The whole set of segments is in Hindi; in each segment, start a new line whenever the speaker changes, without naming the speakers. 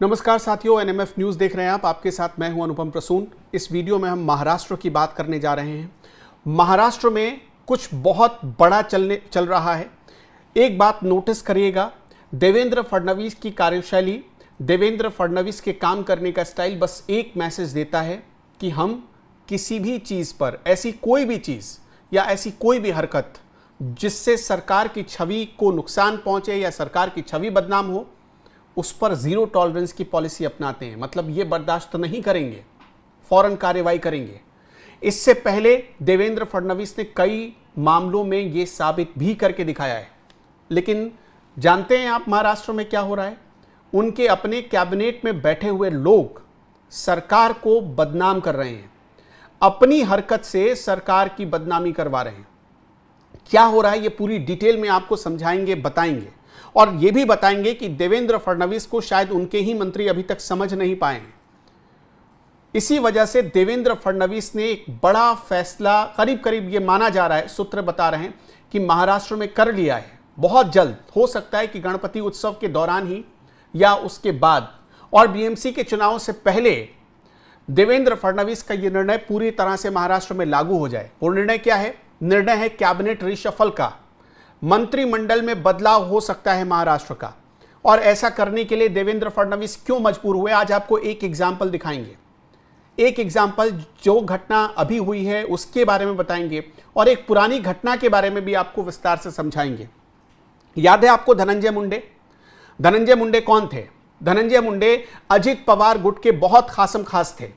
नमस्कार साथियों, एनएमएफ न्यूज़ देख रहे हैं आप। आपके साथ मैं हूं अनुपम प्रसून। इस वीडियो में हम महाराष्ट्र की बात करने जा रहे हैं। महाराष्ट्र में कुछ बहुत बड़ा चल रहा है। एक बात नोटिस करिएगा, देवेंद्र फडणवीस की कार्यशैली, देवेंद्र फडणवीस के काम करने का स्टाइल बस एक मैसेज देता है कि हम किसी भी चीज़ पर, ऐसी कोई भी चीज़ या ऐसी कोई भी हरकत जिससे सरकार की छवि को नुकसान पहुंचे या सरकार की छवि बदनाम हो, उस पर जीरो टॉलरेंस की पॉलिसी अपनाते हैं। मतलब ये बर्दाश्त नहीं करेंगे, फौरन कार्रवाई करेंगे। इससे पहले देवेंद्र फडणवीस ने कई मामलों में ये साबित भी करके दिखाया है। लेकिन जानते हैं आप महाराष्ट्र में क्या हो रहा है? उनके अपने कैबिनेट में बैठे हुए लोग सरकार को बदनाम कर रहे हैं, अपनी हरकत से सरकार की बदनामी करवा रहे हैं। क्या हो रहा है ये पूरी डिटेल में आपको समझाएंगे, बताएंगे, और यह भी बताएंगे कि देवेंद्र फडणवीस को शायद उनके ही मंत्री अभी तक समझ नहीं पाए हैं। इसी वजह से देवेंद्र फडणवीस ने एक बड़ा फैसला, करीब करीब ये माना जा रहा है, सूत्र बता रहे हैं कि महाराष्ट्र में कर लिया है। बहुत जल्द हो सकता है कि गणपति उत्सव के दौरान ही या उसके बाद और बीएमसी के चुनावों से पहले देवेंद्र फडणवीस का यह निर्णय पूरी तरह से महाराष्ट्र में लागू हो जाए। वो निर्णय क्या है? निर्णय है कैबिनेट रिशफल का। मंत्रिमंडल में बदलाव हो सकता है महाराष्ट्र का, और ऐसा करने के लिए देवेंद्र फडणवीस क्यों मजबूर हुए, आज आपको एक एग्जाम्पल दिखाएंगे। एक एग्जाम्पल, जो घटना अभी हुई है उसके बारे में बताएंगे, और एक पुरानी घटना के बारे में भी आपको विस्तार से समझाएंगे। याद है आपको धनंजय मुंडे? धनंजय मुंडे कौन थे? धनंजय मुंडे अजित पवार गुट के बहुत खासम खास थे।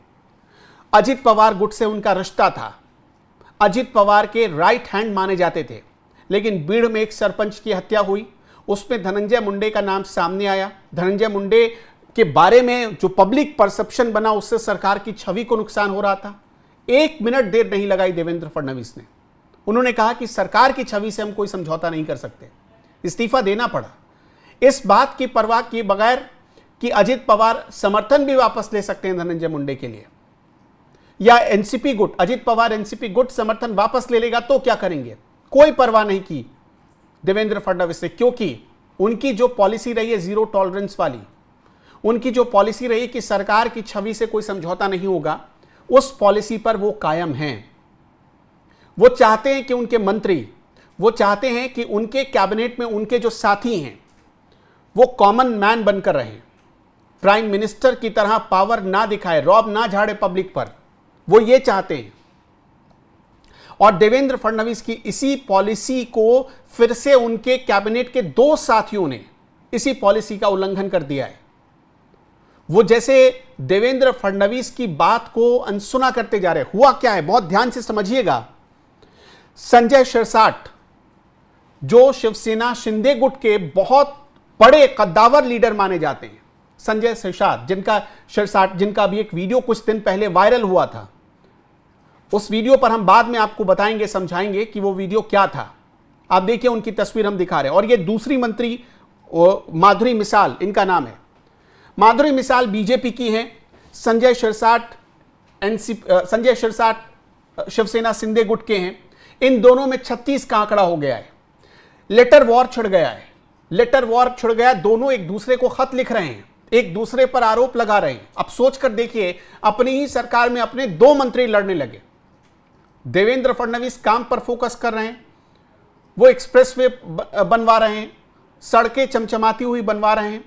अजित पवार गुट से उनका रिश्ता था। अजित पवार के राइट हैंड माने जाते थे। लेकिन बीड़ में एक सरपंच की हत्या हुई, उसमें धनंजय मुंडे का नाम सामने आया। धनंजय मुंडे के बारे में जो पब्लिक परसेप्शन बना, उससे सरकार की छवि को नुकसान हो रहा था। एक मिनट देर नहीं लगाई देवेंद्र फडणवीस ने। उन्होंने कहा कि सरकार की छवि से हम कोई समझौता नहीं कर सकते, इस्तीफा देना पड़ा। इस बात की परवाह किए बगैर कि अजित पवार समर्थन भी वापस ले सकते हैं धनंजय मुंडे के लिए, या एनसीपी गुट, अजित पवार एनसीपी गुट समर्थन वापस ले लेगा तो क्या करेंगे, कोई परवाह नहीं की देवेंद्र फडणवीस ने। क्योंकि उनकी जो पॉलिसी रही है जीरो टॉलरेंस वाली, उनकी जो पॉलिसी रही कि सरकार की छवि से कोई समझौता नहीं होगा, उस पॉलिसी पर वो कायम हैं। वो चाहते हैं कि उनके मंत्री, वो चाहते हैं कि उनके कैबिनेट में उनके जो साथी हैं वो कॉमन मैन बनकर रहें, प्राइम मिनिस्टर की तरह पावर ना दिखाए, रौब ना झाड़े पब्लिक पर। वो ये चाहते हैं। और देवेंद्र फडणवीस की इसी पॉलिसी को फिर से उनके कैबिनेट के दो साथियों ने इसी पॉलिसी का उल्लंघन कर दिया है। वो जैसे देवेंद्र फडणवीस की बात को अनसुना करते जा रहे हैं। हुआ क्या है, बहुत ध्यान से समझिएगा। संजय शिरसाट, जो शिवसेना शिंदे गुट के बहुत बड़े कद्दावर लीडर माने जाते हैं, संजय शिरसाट जिनका भी एक वीडियो कुछ दिन पहले वायरल हुआ था, उस वीडियो पर हम बाद में आपको बताएंगे, समझाएंगे कि वो वीडियो क्या था। आप देखिए, उनकी तस्वीर हम दिखा रहे हैं। और ये दूसरी मंत्री माधुरी मिसाल, इनका नाम है। माधुरी मिसाल बीजेपी की हैं। संजय शिरसाट शिवसेना शिंदे गुट के हैं। इन दोनों में 36 का आंकड़ा हो गया है। लेटर वॉर छिड़ गया है। लेटर वॉर छिड़ गया। दोनों एक दूसरे को खत लिख रहे हैं, एक दूसरे पर आरोप लगा रहे हैं। अब सोचकर देखिए, अपनी ही सरकार में अपने दो मंत्री लड़ने लगे। देवेंद्र फडणवीस काम पर फोकस कर रहे हैं, वो एक्सप्रेसवे बनवा रहे हैं, सड़कें चमचमाती हुई बनवा रहे हैं,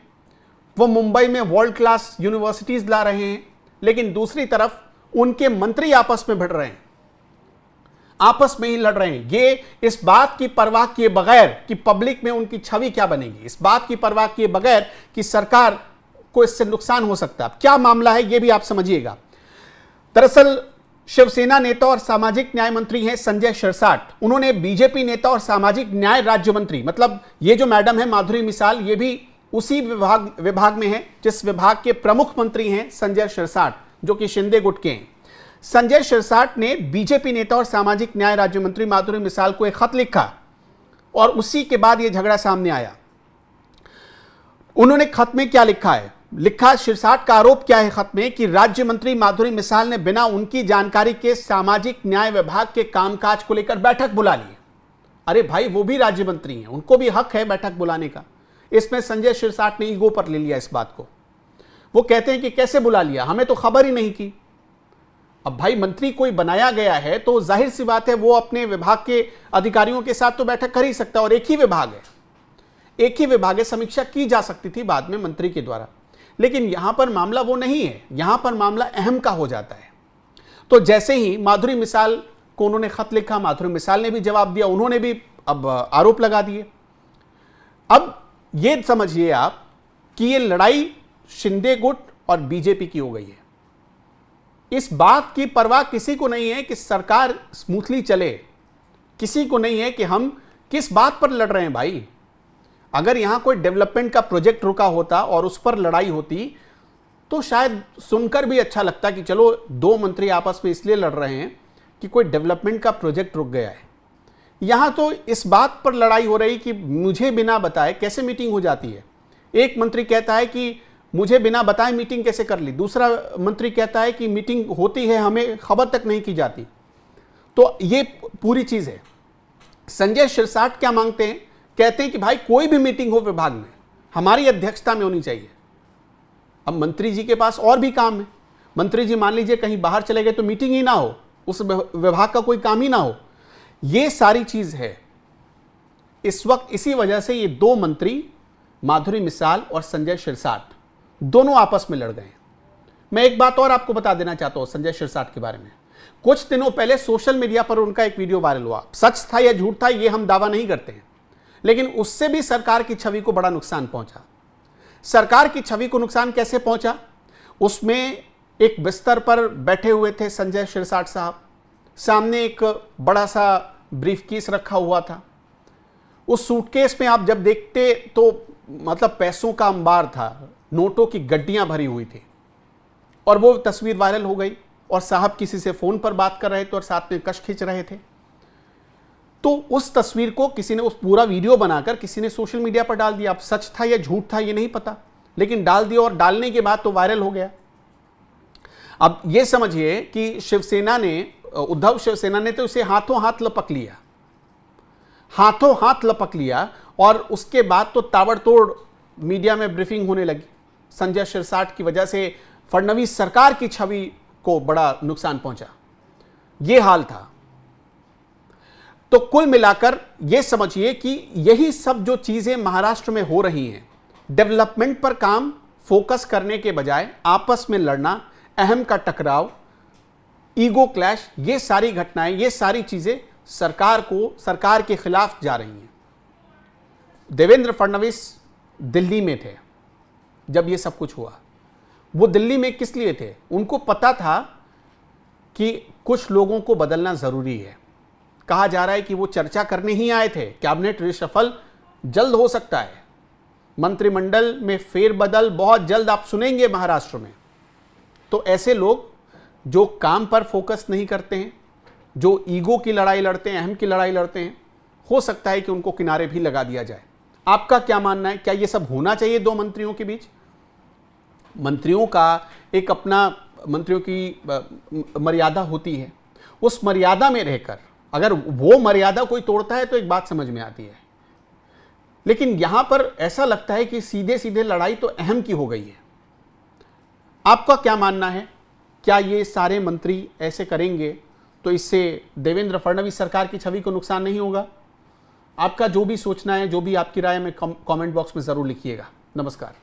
वो मुंबई में वर्ल्ड क्लास यूनिवर्सिटीज ला रहे हैं। लेकिन दूसरी तरफ उनके मंत्री आपस में भिड़ रहे हैं, आपस में ही लड़ रहे हैं। ये इस बात की परवाह किए बगैर कि पब्लिक में उनकी छवि क्या बनेगी, इस बात की परवाह किए बगैर कि सरकार को इससे नुकसान हो सकता है। क्या मामला है ये भी आप समझिएगा। दरअसल शिवसेना नेता और सामाजिक न्याय मंत्री हैं संजय शिरसाट। उन्होंने बीजेपी नेता और सामाजिक न्याय राज्य मंत्री, मतलब ये जो मैडम है माधुरी मिसाल, ये भी उसी विभाग में है जिस विभाग के प्रमुख मंत्री हैं संजय शिरसाट, जो कि शिंदे गुट के हैं। संजय शिरसाट ने बीजेपी नेता और सामाजिक न्याय राज्य मंत्री माधुरी मिसाल को एक खत लिखा, और उसी के बाद यह झगड़ा सामने आया। उन्होंने खत में क्या लिखा है? लिखा, शिरसाट का आरोप क्या है खत में कि राज्य मंत्री माधुरी मिसाल ने बिना उनकी जानकारी के सामाजिक न्याय विभाग के कामकाज को लेकर बैठक बुला ली। अरे भाई, वो भी राज्य मंत्री हैं, उनको भी हक है बैठक बुलाने का। इसमें संजय शिरसाट ने ईगो पर ले लिया इस बात को। वो कहते हैं कि कैसे बुला लिया, हमें तो खबर ही नहीं की। अब भाई मंत्री कोई बनाया गया है तो जाहिर सी बात है वो अपने विभाग के अधिकारियों के साथ तो बैठक कर ही सकता है, और एक ही विभाग है, समीक्षा की जा सकती थी बाद में मंत्री के द्वारा। लेकिन यहां पर मामला वो नहीं है, यहां पर मामला अहम का हो जाता है। तो जैसे ही माधुरी मिसाल को उन्होंने खत लिखा, माधुरी मिसाल ने भी जवाब दिया, उन्होंने भी अब आरोप लगा दिए। अब ये समझिए आप कि ये लड़ाई शिंदे गुट और बीजेपी की हो गई है। इस बात की परवाह किसी को नहीं है कि सरकार स्मूथली चले, किसी को नहीं है कि हम किस बात पर लड़ रहे हैं भाई। अगर यहां कोई डेवलपमेंट का प्रोजेक्ट रुका होता और उस पर लड़ाई होती तो शायद सुनकर भी अच्छा लगता कि चलो दो मंत्री आपस में इसलिए लड़ रहे हैं कि कोई डेवलपमेंट का प्रोजेक्ट रुक गया है। यहां तो इस बात पर लड़ाई हो रही कि मुझे बिना बताए कैसे मीटिंग हो जाती है। एक मंत्री कहता है कि मुझे बिना बताए मीटिंग कैसे कर ली, दूसरा मंत्री कहता है कि मीटिंग होती है हमें खबर तक नहीं की जाती। तो ये पूरी चीज है। संजय शिरसाट क्या मांगते हैं, कहते हैं कि भाई कोई भी मीटिंग हो विभाग में हमारी अध्यक्षता में होनी चाहिए। अब मंत्री जी के पास और भी काम है, मंत्री जी मान लीजिए कहीं बाहर चले गए तो मीटिंग ही ना हो, उस विभाग का कोई काम ही ना हो। ये सारी चीज है इस वक्त। इसी वजह से ये दो मंत्री माधुरी मिसाल और संजय शिरसाट दोनों आपस में लड़ गए। मैं एक बात और आपको बता देना चाहता हूं संजय शिरसाट के बारे में। कुछ दिनों पहले सोशल मीडिया पर उनका एक वीडियो वायरल हुआ। सच था या झूठ था ये हम दावा नहीं करते हैं, लेकिन उससे भी सरकार की छवि को बड़ा नुकसान पहुंचा। सरकार की छवि को नुकसान कैसे पहुंचा? उसमें एक बिस्तर पर बैठे हुए थे संजय शिरसाट साहब, सामने एक बड़ा सा ब्रीफकेस रखा हुआ था। उस सूटकेस में आप जब देखते तो मतलब पैसों का अंबार था, नोटों की गड्डियां भरी हुई थी। और वो तस्वीर वायरल हो गई और साहब किसी से फोन पर बात कर रहे थे और साथ में कश खींच रहे थे। तो उस तस्वीर को किसी ने, उस पूरा वीडियो बनाकर किसी ने सोशल मीडिया पर डाल दिया। अब सच था या झूठ था ये नहीं पता, लेकिन डाल दिया और डालने के बाद तो वायरल हो गया। अब ये समझिए कि शिवसेना ने, उद्धव शिवसेना ने तो इसे हाथों हाथ लपक लिया, हाथों हाथ लपक लिया। और उसके बाद तो ताबड़तोड़ मीडिया में ब्रीफिंग होने लगी। संजय शिरसाट की वजह से फडणवीस सरकार की छवि को बड़ा नुकसान पहुंचा, यह हाल था। तो कुल मिलाकर यह समझिए कि यही सब जो चीजें महाराष्ट्र में हो रही हैं, डेवलपमेंट पर काम फोकस करने के बजाय आपस में लड़ना, अहम का टकराव, ईगो क्लैश, ये सारी घटनाएं, ये सारी चीजें सरकार के खिलाफ जा रही हैं। देवेंद्र फडणवीस दिल्ली में थे जब ये सब कुछ हुआ। वो दिल्ली में किस लिए थे? उनको पता था कि कुछ लोगों को बदलना जरूरी है। कहा जा रहा है कि वो चर्चा करने ही आए थे। कैबिनेट रिशफल जल्द हो सकता है, मंत्रिमंडल में फेरबदल बहुत जल्द आप सुनेंगे महाराष्ट्र में। तो ऐसे लोग जो काम पर फोकस नहीं करते हैं, जो ईगो की लड़ाई लड़ते हैं, अहम की लड़ाई लड़ते हैं, हो सकता है कि उनको किनारे भी लगा दिया जाए। आपका क्या मानना है? क्या ये सब होना चाहिए दो मंत्रियों के बीच? मंत्रियों का एक अपना, मंत्रियों की मर्यादा होती है। उस मर्यादा में रहकर अगर वो मर्यादा कोई तोड़ता है तो एक बात समझ में आती है। लेकिन यहां पर ऐसा लगता है कि सीधे सीधे लड़ाई तो अहम की हो गई है। आपका क्या मानना है? क्या ये सारे मंत्री ऐसे करेंगे तो इससे देवेंद्र फडणवीस सरकार की छवि को नुकसान नहीं होगा? आपका जो भी सोचना है, जो भी आपकी राय में कमेंट बॉक्स में जरूर लिखिएगा। नमस्कार।